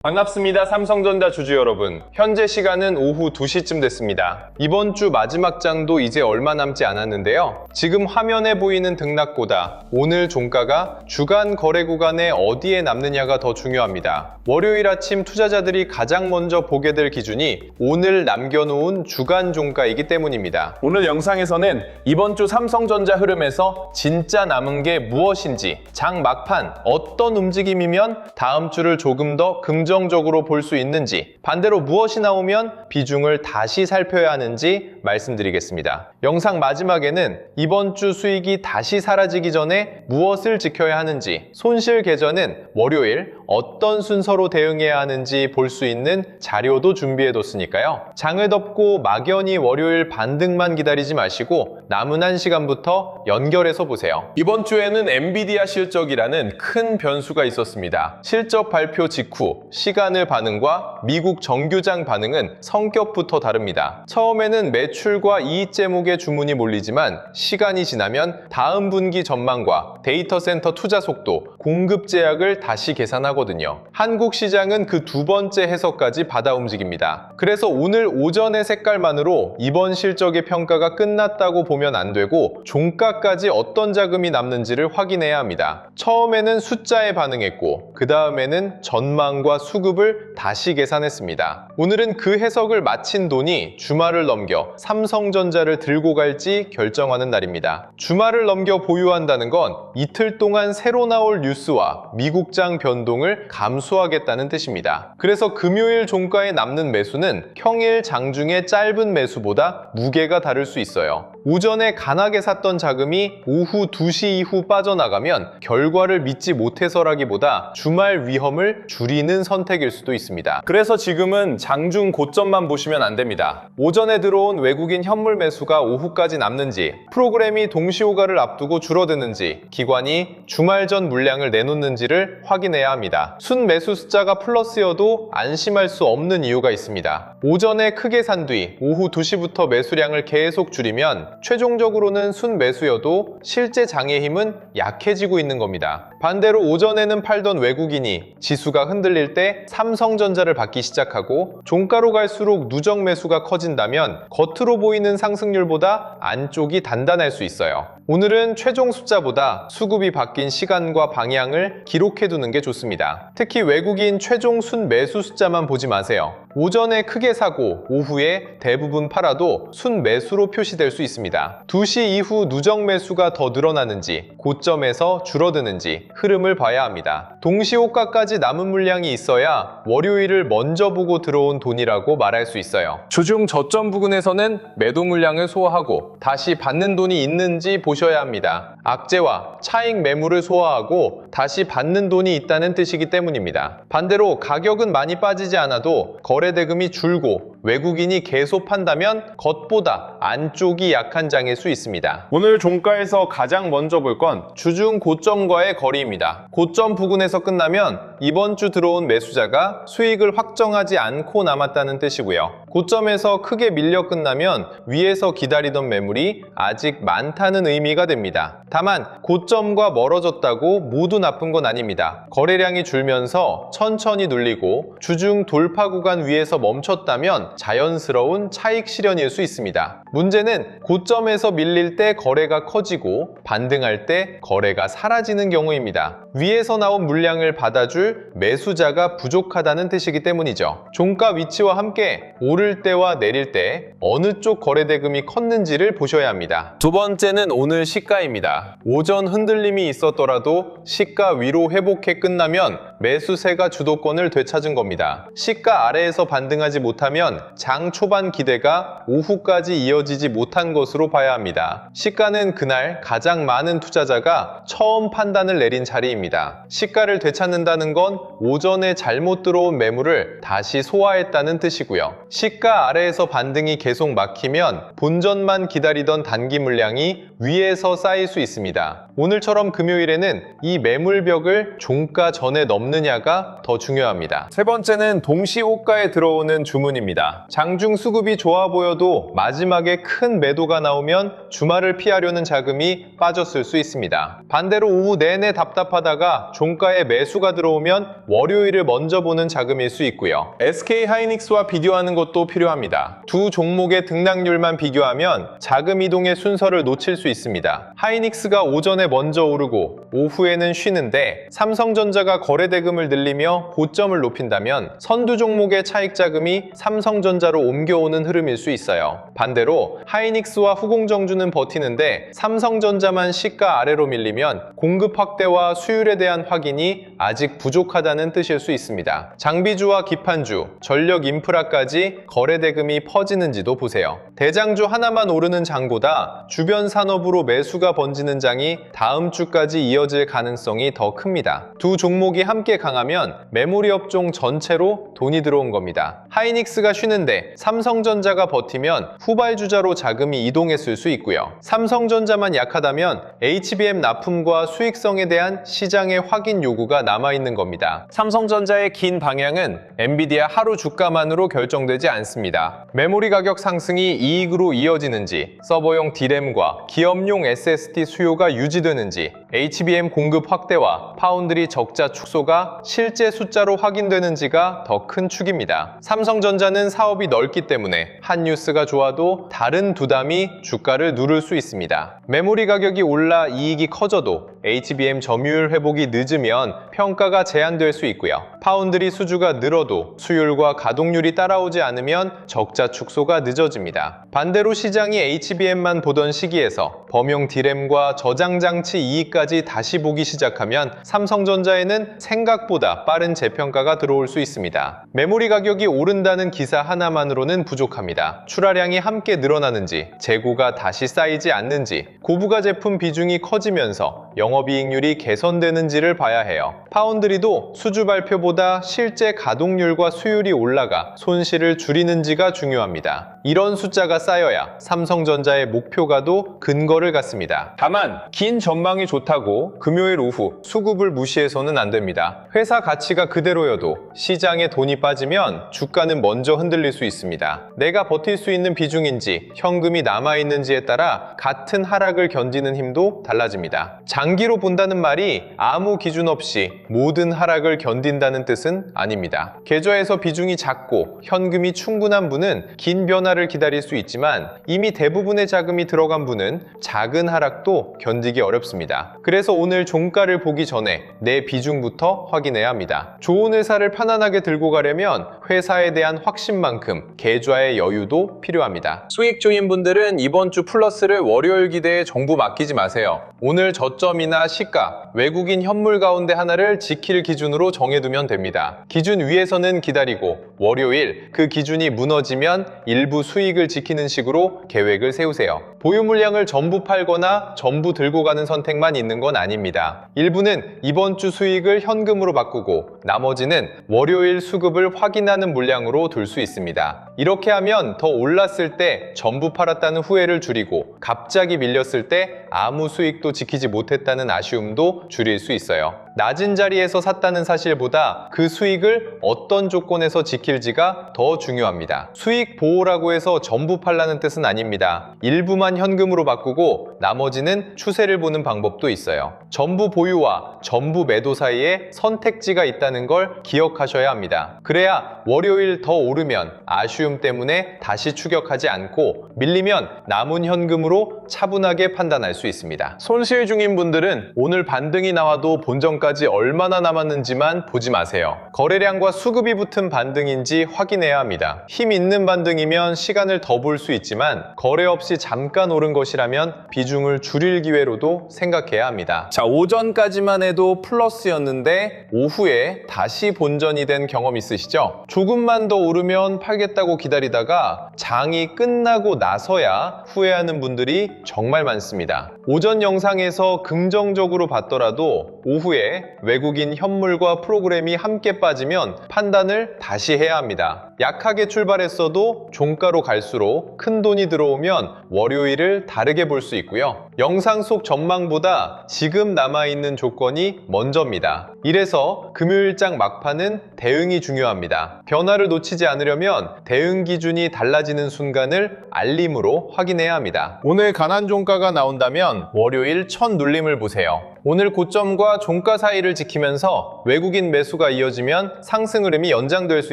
반갑습니다. 삼성전자 주주 여러분. 현재 시간은 오후 2시쯤 됐습니다. 이번 주 마지막 장도 이제 얼마 남지 않았는데요. 지금 화면에 보이는 등락보다 오늘 종가가 주간 거래 구간에 어디에 남느냐가 더 중요합니다. 월요일 아침 투자자들이 가장 먼저 보게 될 기준이 오늘 남겨놓은 주간 종가이기 때문입니다. 오늘 영상에서는 이번 주 삼성전자 흐름에서 진짜 남은 게 무엇인지, 장 막판 어떤 움직임이면 다음 주를 조금 더 긍정적으로 볼 수 있는지, 반대로 무엇이 나오면 비중을 다시 살펴야 하는지 말씀드리겠습니다. 영상 마지막에는 이번 주 수익이 다시 사라지기 전에 무엇을 지켜야 하는지, 손실 계좌는 월요일 어떤 순서로 대응해야 하는지 볼 수 있는 자료도 준비해뒀으니까요. 장을 덮고 막연히 월요일 반등만 기다리지 마시고 남은 한 시간부터 연결해서 보세요. 이번 주에는 엔비디아 실적이라는 큰 변수가 있었습니다. 실적 발표 직후 시간을 반응과 미국 정규장 반응은 성격부터 다릅니다. 처음에는 매출과 이익 제목에 주문이 몰리지만 시간이 지나면 다음 분기 전망과 데이터 센터 투자 속도, 공급 제약을 다시 계산하거든요. 한국 시장은 그 두 번째 해석까지 받아 움직입니다. 그래서 오늘 오전의 색깔만으로 이번 실적의 평가가 끝났다고 보면 안 되고 종가까지 어떤 자금이 남는지를 확인해야 합니다. 처음에는 숫자에 반응했고 그 다음에는 전망과 수급을 다시 계산했습니다. 오늘은 그 해석을 마친 돈이 주말을 넘겨 삼성전자를 들고 갈지 결정하는 날입니다. 주말을 넘겨 보유한다는 건 이틀 동안 새로 나올 뉴스와 미국장 변동을 감수하겠다는 뜻입니다. 그래서 금요일 종가에 남는 매수는 평일 장중의 짧은 매수보다 무게가 다를 수 있어요. 오전에 강하게 샀던 자금이 오후 2시 이후 빠져나가면 결과를 믿지 못해서라기보다 주말 위험을 줄이는 선택일 수도 있습니다. 그래서 지금은 장중 고점만 보시면 안 됩니다. 오전에 들어온 외국인 현물 매수가 오후까지 남는지, 프로그램이 동시호가를 앞두고 줄어드는지, 기관이 주말 전 물량을 내놓는지를 확인해야 합니다. 순 매수 숫자가 플러스여도 안심할 수 없는 이유가 있습니다. 오전에 크게 산 뒤 오후 2시부터 매수량을 계속 줄이면 최종적으로는 순 매수여도 실제 장의 힘은 약해지고 있는 겁니다. 반대로 오전에는 팔던 외국인이 지수가 흔들릴 때 삼성전자를 받기 시작하고 종가로 갈수록 누적 매수가 커진다면 겉으로 보이는 상승률보다 안쪽이 단단할 수 있어요. 오늘은 최종 숫자보다 수급이 바뀐 시간과 방향을 기록해두는 게 좋습니다. 특히 외국인 최종 순 매수 숫자만 보지 마세요. 오전에 크게 사고 오후에 대부분 팔아도 순 매수로 표시될 수 있습니다. 2시 이후 누적 매수가 더 늘어나는지, 고점에서 줄어드는지 흐름을 봐야 합니다. 동시호가까지 남은 물량이 있어야 월요일을 먼저 보고 들어온 돈이라고 말할 수 있어요. 주중 저점 부근에서는 매도 물량을 소화하고 다시 받는 돈이 있는지 보셔야 합니다. 악재와 차익 매물을 소화하고 다시 받는 돈이 있다는 뜻이기 때문입니다. 반대로 가격은 많이 빠지지 않아도 거래 대금이 줄고 외국인이 계속 판다면 겉보다 안쪽이 약한 장일 수 있습니다. 오늘 종가에서 가장 먼저 볼 건 주중 고점과의 거리입니다. 고점 부근에서 끝나면 이번 주 들어온 매수자가 수익을 확정하지 않고 남았다는 뜻이고요. 고점에서 크게 밀려 끝나면 위에서 기다리던 매물이 아직 많다는 의미가 됩니다. 다만 고점과 멀어졌다고 모두 나쁜 건 아닙니다. 거래량이 줄면서 천천히 눌리고 주중 돌파 구간 위에서 멈췄다면 자연스러운 차익 실현일 수 있습니다. 문제는 고점에서 밀릴 때 거래가 커지고 반등할 때 거래가 사라지는 경우입니다. 위에서 나온 물량을 받아줄 매수자가 부족하다는 뜻이기 때문이죠. 종가 위치와 함께 오를 때와 내릴 때 어느 쪽 거래 대금이 컸는지를 보셔야 합니다. 두 번째는 오늘 시가입니다. 오전 흔들림이 있었더라도 시가 위로 회복해 끝나면 매수세가 주도권을 되찾은 겁니다. 시가 아래에서 반등하지 못하면 장 초반 기대가 오후까지 이어지지 못한 것으로 봐야 합니다. 시가는 그날 가장 많은 투자자가 처음 판단을 내린 자리입니다. 시가를 되찾는다는 건 오전에 잘못 들어온 매물을 다시 소화했다는 뜻이고요. 시가 아래에서 반등이 계속 막히면 본전만 기다리던 단기 물량이 위에서 쌓일 수 있습니다. 오늘처럼 금요일에는 이 매물벽을 종가 전에 넘느냐가 더 중요합니다. 세 번째는 동시호가에 들어오는 주문입니다. 장중 수급이 좋아 보여도 마지막에 큰 매도가 나오면 주말을 피하려는 자금이 빠졌을 수 있습니다. 반대로 오후 내내 답답하다가 종가에 매수가 들어오면 월요일을 먼저 보는 자금일 수 있고요. SK 하이닉스와 비교하는 것도 필요합니다. 두 종목의 등락률만 비교하면 자금 이동의 순서를 놓칠 수 있습니다. 하이닉스가 오전에 먼저 오르고 오후에는 쉬는데 삼성전자가 거래대금을 늘리며 고점을 높인다면 선두 종목의 차익 자금이 삼성전자로 옮겨오는 흐름일 수 있어요. 반대로 하이닉스와 후공정주는 버티는데 삼성전자만 시가 아래로 밀리면 공급 확대와 수율에 대한 확인이 아직 부족하다는 뜻일 수 있습니다. 장비주와 기판주, 전력 인프라까지 거래대금이 퍼지는지도 보세요. 대장주 하나만 오르는 장보다 주변 산업으로 매수가 번지는 장이 다음 주까지 이어질 가능성이 더 큽니다. 두 종목이 함께 강하면 메모리 업종 전체로 돈이 들어온 겁니다. 하이닉스가 쉬는데 삼성전자가 버티면 후발주자로 자금이 이동했을 수 있고요. 삼성전자만 약하다면 HBM 납품과 수익성에 대한 시장의 확인 요구가 남아있는 겁니다. 삼성전자의 긴 방향은 엔비디아 하루 주가만으로 결정되지 않습니다. 메모리 가격 상승이 이익으로 이어지는지, 서버용 D램과 기업용 SSD 수요가 유지되는지, HBM 공급 확대와 파운드리 적자 축소가 실제 숫자로 확인되는지가 더 큰 축입니다. 삼성전자는 사업이 넓기 때문에 한 뉴스가 좋아도 다른 두담이 주가를 누를 수 있습니다. 메모리 가격이 올라 이익이 커져도 HBM 점유율 회복이 늦으면 평가가 제한될 수 있고요. 파운드리 수주가 늘어도 수율과 가동률이 따라오지 않으면 적자 축소가 늦어집니다. 반대로 시장이 HBM만 보던 시기에서 범용 D램과 저장장치 이익까지 다시 보기 시작하면 삼성전자에는 생각보다 빠른 재평가가 들어올 수 있습니다. 메모리 가격이 오른다는 기사 하나만으로는 부족합니다. 출하량이 함께 늘어나는지, 재고가 다시 쌓이지 않는지, 고부가 제품 비중이 커지면서 영업이익률이 개선되는지를 봐야 해요. 파운드리도 수주 발표보다 실제 가동률과 수율이 올라가 손실을 줄이는지가 중요합니다. 이런 숫자가 쌓여야 삼성전자의 목표가도 근거를 갖습니다. 다만 긴 전망이 좋다고 금요일 오후 수급을 무시해서는 안 됩니다. 회사 가치가 그대로여도 시장에 돈이 빠지면 주가는 먼저 흔들릴 수 있습니다. 내가 버틸 수 있는 비중인지 현금이 남아있는지에 따라 같은 하락을 견디는 힘도 달라집니다. 장기로 본다는 말이 아무 기준 없이 모든 하락을 견딘다는 뜻은 아닙니다. 계좌에서 비중이 작고 현금이 충분한 분은 긴 변화를 기다릴 수 있지만 이미 대부분의 자금이 들어간 분은 작은 하락도 견디기 어렵습니다. 그래서 오늘 종가를 보기 전에 내 비중부터 확인해야 합니다. 좋은 회사를 편안하게 들고 가려면 회사에 대한 확신만큼 계좌의 여유도 필요합니다. 수익중인 분들은 이번 주 플러스를 월요일 기대에 전부 맡기지 마세요. 오늘 저점이나 시가, 외국인 현물 가운데 하나를 지킬 기준으로 정해두면 됩니다. 기준 위에서는 기다리고 월요일 그 기준이 무너지면 일부 수익을 지키는 식으로 계획을 세우세요. 보유 물량을 전부 팔거나 전부 들고 가는 선택만 있는 건 아닙니다. 일부는 이번 주 수익을 현금으로 바꾸고 나머지는 월요일 수급을 확인하는 물량으로 둘 수 있습니다. 이렇게 하면 더 올랐을 때 전부 팔았다는 후회를 줄이고 갑자기 밀렸을 때 아무 수익도 지키지 못했다는 아쉬움도 줄일 수 있어요. 낮은 자리에서 샀다는 사실보다 그 수익을 어떤 조건에서 지킬지가 더 중요합니다. 수익 보호라고 해서 전부 팔라는 뜻은 아닙니다. 일부만 현금으로 바꾸고 나머지는 추세를 보는 방법도 있어요. 전부 보유와 전부 매도 사이에 선택지가 있다는 걸 기억하셔야 합니다. 그래야 월요일 더 오르면 아쉬움 때문에 다시 추격하지 않고 밀리면 남은 현금으로 차분하게 판단할 수 있습니다. 손실 중인 분들은 오늘 반등이 나와도 본전까지 얼마나 남았는지만 보지 마세요. 거래량과 수급이 붙은 반등인지 확인해야 합니다. 힘 있는 반등이면 시간을 더 볼 수 있지만 거래 없이 잠깐 오른 것이라면 비중을 줄일 기회로도 생각해야 합니다. 자, 오전까지만 해도 플러스였는데 오후에 다시 본전이 된 경험 있으시죠? 조금만 더 오르면 팔겠다고 기다리다가 장이 끝나고 나서야 후회하는 분들이 정말 많습니다. 오전 영상에서 긍정적으로 봤더라도 오후에 외국인 현물과 프로그램이 함께 빠지면 판단을 다시 해야 합니다. 약하게 출발했어도 종가로 갈수록 큰 돈이 들어오면 월요일을 다르게 볼 수 있고요. 영상 속 전망보다 지금 남아있는 조건이 먼저입니다. 이래서 금요일장 막판은 대응이 중요합니다. 변화를 놓치지 않으려면 대응 기준이 달라지는 순간을 알림으로 확인해야 합니다. 오늘 강한 종가가 나온다면 월요일 첫 눌림을 보세요. 오늘 고점과 종가 사이를 지키면서 외국인 매수가 이어지면 상승 흐름이 연장될 수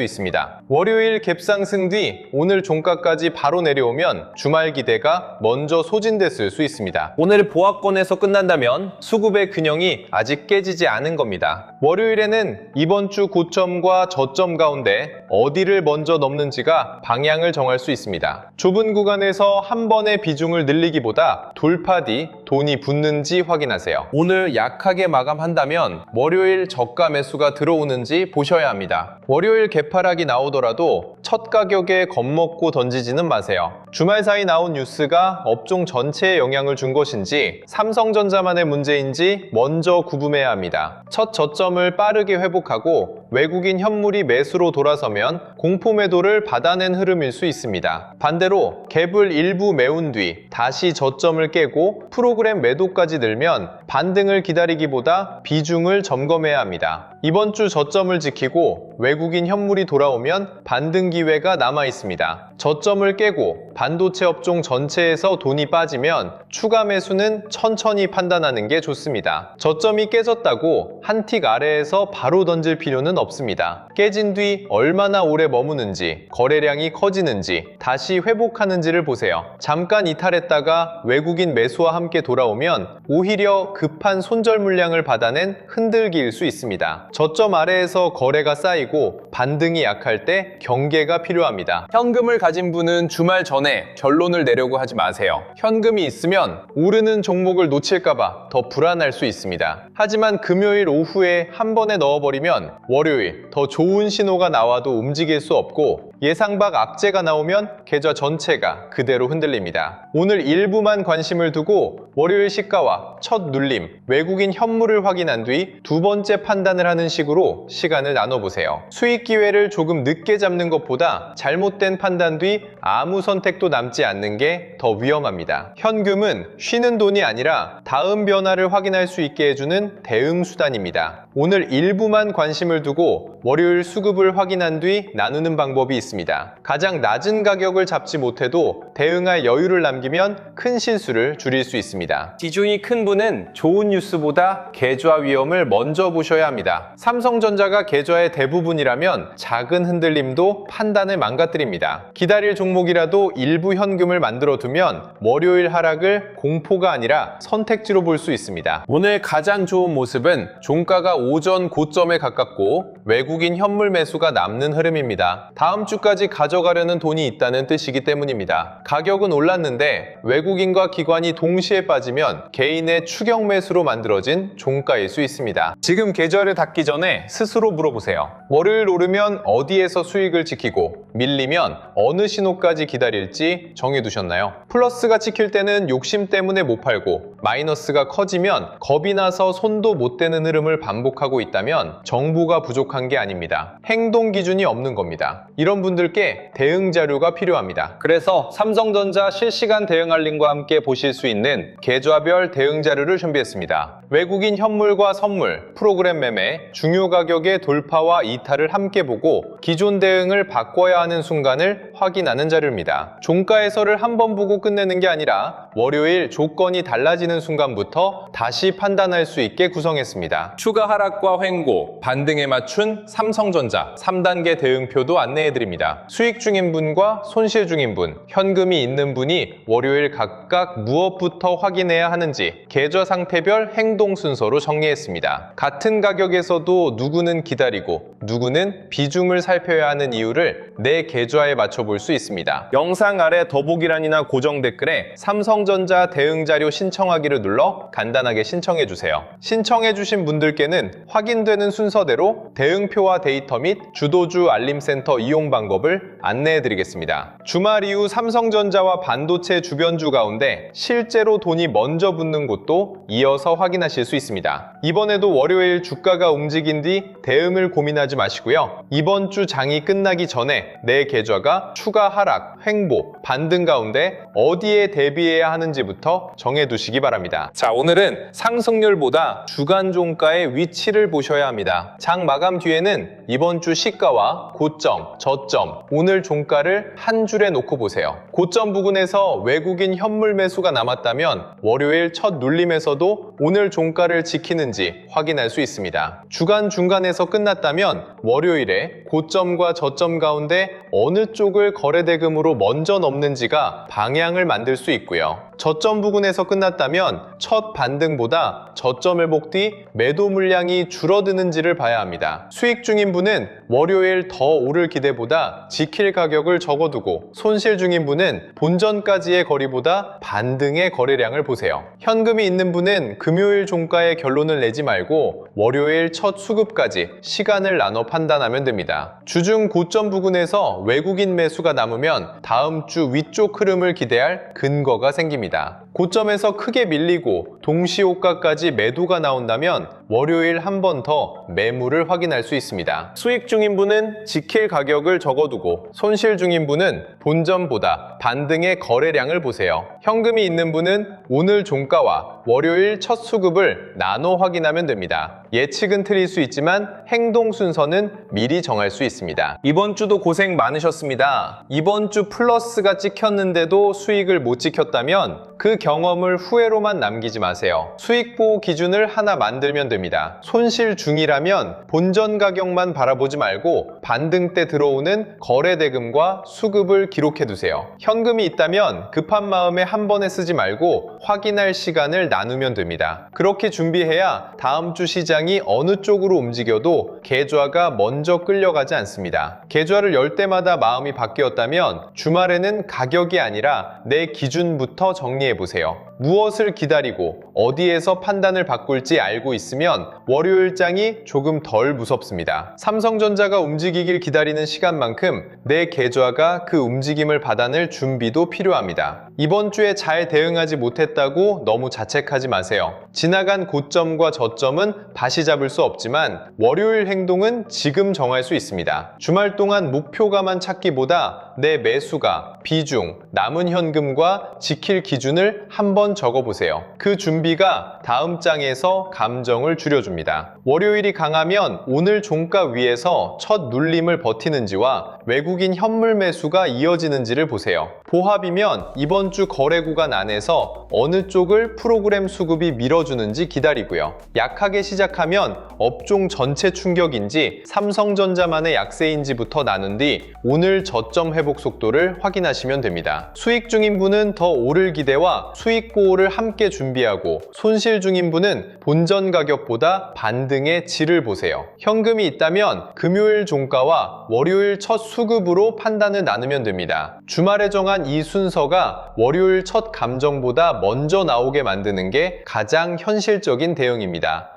있습니다. 월요일 갭상승 뒤 오늘 종가까지 바로 내려오면 주말 기대가 먼저 소진됐을 수 있습니다. 오늘 보합권에서 끝난다면 수급의 균형이 아직 깨지지 않은 겁니다. 월요일에는 이번 주 고점과 저점 가운데 어디를 먼저 넘는지가 방향을 정할 수 있습니다. 좁은 구간에서 한 번의 비중을 늘리기보다 돌파 뒤 돈이 붙는지 확인하세요. 오늘 약하게 마감한다면 월요일 저가 매수가 들어오는지 보셔야 합니다. 월요일 개파락이 나오더라도 첫 가격에 겁먹고 던지지는 마세요. 주말 사이 나온 뉴스가 업종 전체에 영향을 준 것인지 삼성전자만의 문제인지 먼저 구분해야 합니다. 첫 저점을 빠르게 회복하고 외국인 현물이 매수로 돌아서면 공포 매도를 받아낸 흐름일 수 있습니다. 반대로 갭을 일부 메운 뒤 다시 저점을 깨고 프로그램 매도까지 늘면 반등을 기다리기보다 비중을 점검해야 합니다. 이번 주 저점을 지키고 외국인 현물이 돌아오면 반등 기회가 남아 있습니다. 저점을 깨고 반도체 업종 전체에서 돈이 빠지면 추가 매수는 천천히 판단하는 게 좋습니다. 저점이 깨졌다고 한 틱 아래에서 바로 던질 필요는 없습니다. 깨진 뒤 얼마나 오래 머무는지, 거래량이 커지는지, 다시 회복하는지를 보세요. 잠깐 이탈했다가 외국인 매수와 함께 돌아오면 오히려 급한 손절 물량을 받아낸 흔들기일 수 있습니다. 저점 아래에서 거래가 쌓이고 반등이 약할 때 경계가 필요합니다. 현금을 가진 분은 주말 전에 결론을 내려고 하지 마세요. 현금이 있으면 오르는 종목을 놓칠까봐 더 불안할 수 있습니다. 하지만 금요일 오후에 한 번에 넣어버리면 월요일 더 좋은 신호가 나와도 움직일 수 없고 예상 밖 악재가 나오면 계좌 전체가 그대로 흔들립니다. 오늘 일부만 관심을 두고 월요일 시가와 첫 눌림, 외국인 현물을 확인한 뒤 두 번째 판단을 하는 식으로 시간을 나눠보세요. 수익 기회를 조금 늦게 잡는 것보다 잘못된 판단 뒤 아무 선택도 남지 않는 게 더 위험합니다. 현금은 쉬는 돈이 아니라 다음 변화를 확인할 수 있게 해주는 대응 수단입니다. 오늘 일부만 관심을 두고 월요일 수급을 확인한 뒤 나누는 방법이 있습니다. 가장 낮은 가격을 잡지 못해도 대응할 여유를 남기면 큰 실수를 줄일 수 있습니다. 비중이 큰 분은 좋은 뉴스보다 계좌 위험을 먼저 보셔야 합니다. 삼성전자가 계좌의 대부분이라면 작은 흔들림도 판단을 망가뜨립니다. 기다릴 종목이라도 일부 현금을 만들어 두면 월요일 하락을 공포가 아니라 선택지로 볼 수 있습니다. 오늘 가장 좋은 모습은 종가가 오전 고점에 가깝고 외국인 현물 매수가 남는 흐름입니다. 다음 주까지 가져가려는 돈이 있다는 뜻이기 때문입니다. 가격은 올랐는데 외국인과 기관이 동시에 빠지면 개인의 추격 매수로 만들어진 종가일 수 있습니다. 지금 계좌를 닫기 전에 스스로 물어보세요. 월요일 오르면 어디에서 수익을 지키고 밀리면 어느 신호까지 기다릴지 정해두셨나요? 플러스가 찍힐 때는 욕심 때문에 못 팔고 마이너스가 커지면 겁이 나서 손도 못 대는 흐름을 반복하고 있다면 정보가 부족한 게 아닙니다. 행동 기준이 없는 겁니다. 이런 분들께 대응 자료가 필요합니다. 그래서 삼성전자 실시간 대응 알림과 함께 보실 수 있는 계좌별 대응 자료를 준비했습니다. 외국인 현물과 선물, 프로그램 매매, 중요 가격의 돌파와 이탈을 함께 보고 기존 대응을 바꿔야 하는 순간을 확인하는 자료입니다. 종가 해설을 한 번 보고 끝내는 게 아니라 월요일 조건이 달라지는 순간부터 다시 판단할 수 있게 구성했습니다. 추가 하락과 횡보, 반등에 맞춘 삼성전자 3단계 대응표도 안내해드립니다. 수익 중인 분과 손실 중인 분, 현금이 있는 분이 월요일 각각 무엇부터 확인해야 하는지 계좌 상태별 행동 순서로 정리했습니다. 같은 가격에서도 누구는 기다리고 누구는 비중을 살펴야 하는 이유를 내 계좌에 맞춰볼 수 있습니다. 영상 아래 더보기란이나 고정 댓글에 삼성전자 대응 자료 신청하기를 눌러 간단하게 신청해주세요. 신청해주신 분들께는 확인되는 순서대로 대응표와 데이터 및 주도주 알림센터 이용 방법을 안내해드리겠습니다. 주말 이후 삼성전자와 반도체 주변주 가운데 실제로 돈이 먼저 붙는 곳도 이어서 확인하실 수 있습니다. 이번에도 월요일 주가가 움직인 뒤 대응을 고민하지 마시고요. 이번 주 장이 끝나기 전에 내 계좌가 추가 하락, 횡보, 반등 가운데 어디에 대비해야 하는지부터 정해두시기 바랍니다. 바랍니다. 자, 오늘은 상승률보다 주간 종가의 위치를 보셔야 합니다. 장 마감 뒤에는 이번 주 시가와 고점, 저점, 오늘 종가를 한 줄에 놓고 보세요. 고점 부근에서 외국인 현물 매수가 남았다면 월요일 첫 눌림에서도 오늘 종가를 지키는지 확인할 수 있습니다. 주간 중간에서 끝났다면 월요일에 고점과 저점 가운데 어느 쪽을 거래대금으로 먼저 넘는지가 방향을 만들 수 있고요. 저점 부근에서 끝났다면 첫 반등보다 저점 회복 뒤 매도 물량이 줄어드는지를 봐야 합니다. 수익 중인 분은 월요일 더 오를 기대보다 지킬 가격을 적어두고, 손실 중인 분은 본전까지의 거리보다 반등의 거래량을 보세요. 현금이 있는 분은 금요일 종가의 결론을 내지 말고 월요일 첫 수급까지 시간을 나눠 판단하면 됩니다. 주중 고점 부근에서 외국인 매수가 남으면 다음 주 위쪽 흐름을 기대할 근거가 생깁니다. 고점에서 크게 밀리고 동시호가까지 매도가 나온다면 월요일 한 번 더 매물을 확인할 수 있습니다. 수익 중인 분은 지킬 가격을 적어두고, 손실 중인 분은 본전보다 반등의 거래량을 보세요. 현금이 있는 분은 오늘 종가와 월요일 첫 수급을 나눠 확인하면 됩니다. 예측은 틀릴 수 있지만 행동 순서는 미리 정할 수 있습니다. 이번 주도 고생 많으셨습니다. 이번 주 플러스가 찍혔는데도 수익을 못 지켰다면 그 경험을 후회로만 남기지 마세요. 수익 보호 기준을 하나 만들면 됩니다. 손실 중이라면 본전 가격만 바라보지 말고 반등 때 들어오는 거래 대금과 수급을 기록해 두세요. 현금이 있다면 급한 마음에 한 번에 쓰지 말고 확인할 시간을 나누면 됩니다. 그렇게 준비해야 다음 주 시장이 어느 쪽으로 움직여도 계좌가 먼저 끌려가지 않습니다. 계좌를 열 때마다 마음이 바뀌었다면 주말에는 가격이 아니라 내 기준부터 정리해 보세요. 무엇을 기다리고 어디에서 판단을 바꿀지 알고 있으면 월요일장이 조금 덜 무섭습니다. 삼성전자가 움직이길 기다리는 시간만큼 내 계좌가 그 움직임을 받아낼 준비도 필요합니다. 이번 주에 잘 대응하지 못했다고 너무 자책하지 마세요. 지나간 고점과 저점은 다시 잡을 수 없지만 월요일 행동은 지금 정할 수 있습니다. 주말 동안 목표가만 찾기보다 내 매수가, 비중, 남은 현금과 지킬 기준을 한번 적어보세요. 그 준비가 다음 장에서 감정을 줄여줍니다. 월요일이 강하면 오늘 종가 위에서 첫 눌림을 버티는지와 외국인 현물 매수가 이어지는지를 보세요. 보합이면 이번 주 거래 구간 안에서 어느 쪽을 프로그램 수급이 밀어주는지 기다리고요. 약하게 시작하면 업종 전체 충격인지 삼성전자만의 약세인지부터 나눈 뒤 오늘 저점 회복 속도를 확인하시면 됩니다. 수익 중인 분은 더 오를 기대와 수익 보호를 함께 준비하고, 손실 중인 분은 본전 가격보다 반등의 질을 보세요. 현금이 있다면 금요일 종가와 월요일 첫 수급으로 판단을 나누면 됩니다. 주말에 정한 이 순서가 월요일 첫 감정보다 먼저 나오게 만드는 게 가장 현실적인 대응입니다.